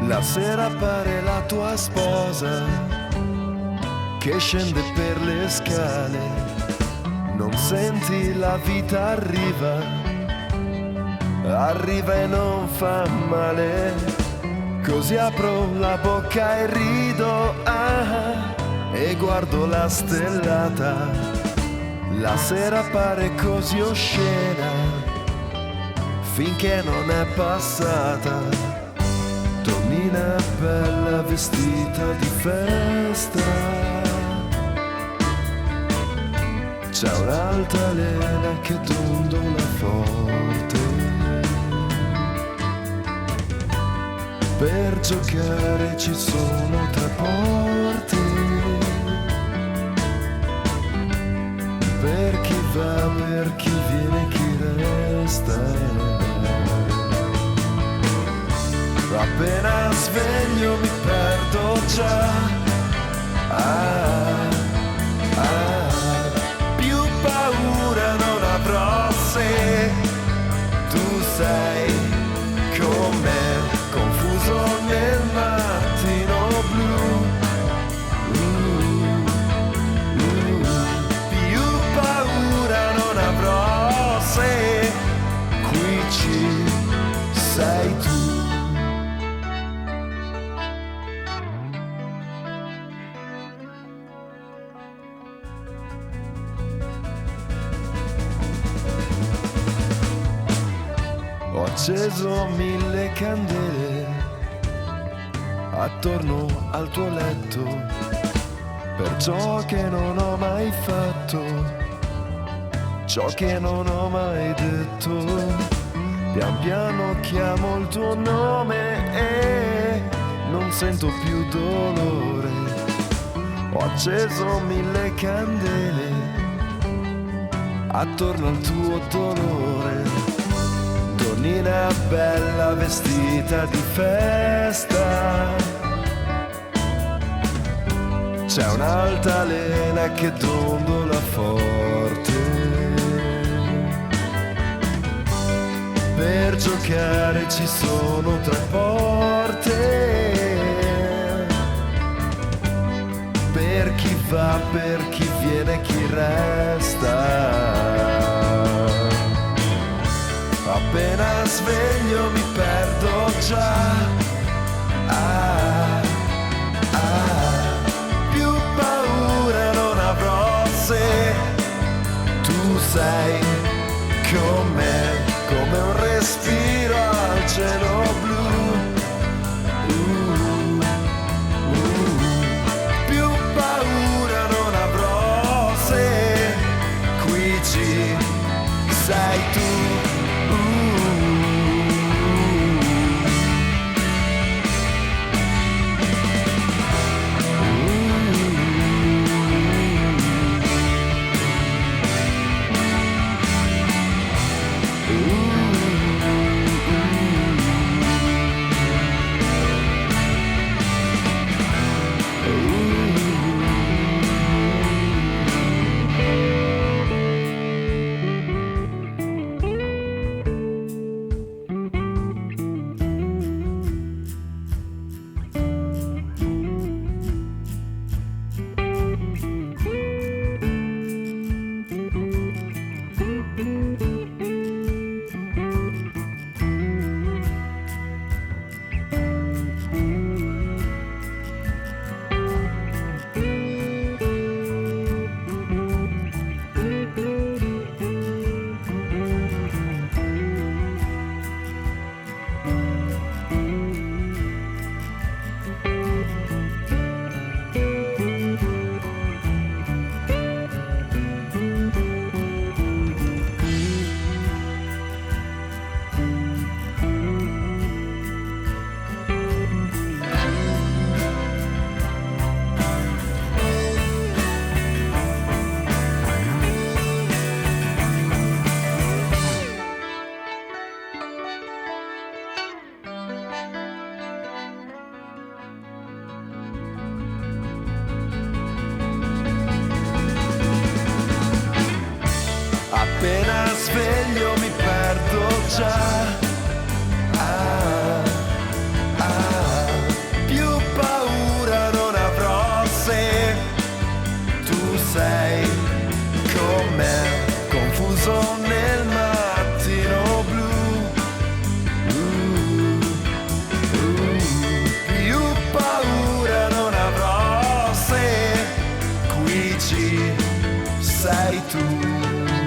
La sera appare la tua sposa che scende per le scale. Non senti la vita arriva e non fa male. Così apro la bocca e rido, e guardo la stellata. La sera appare così oscena finché non è passata. Donnina bella vestita di festa, c'è un'altalena che dondola forte. Per giocare ci sono 3 porte, per chi va, per chi viene, chi resta. Appena sveglio mi perdo già, più paura non avrò se tu sei con me, confuso nel mattino blu. Più paura non avrò se qui ci sei tu. Ho acceso 1000 candele attorno al tuo letto, per ciò che non ho mai fatto, ciò che non ho mai detto. Pian piano chiamo il tuo nome e non sento più dolore. Ho acceso 1000 candele attorno al tuo dolore. Donnina bella vestita di festa, c'è un'altalena che dondola forte. Per giocare ci sono 3 porte, per chi va, per chi viene, chi resta. Appena sveglio mi perdo già, più paura non avrò se tu sei con me, come un respiro al cielo blu. Più paura non avrò se qui ci sei tu. dici sei tu.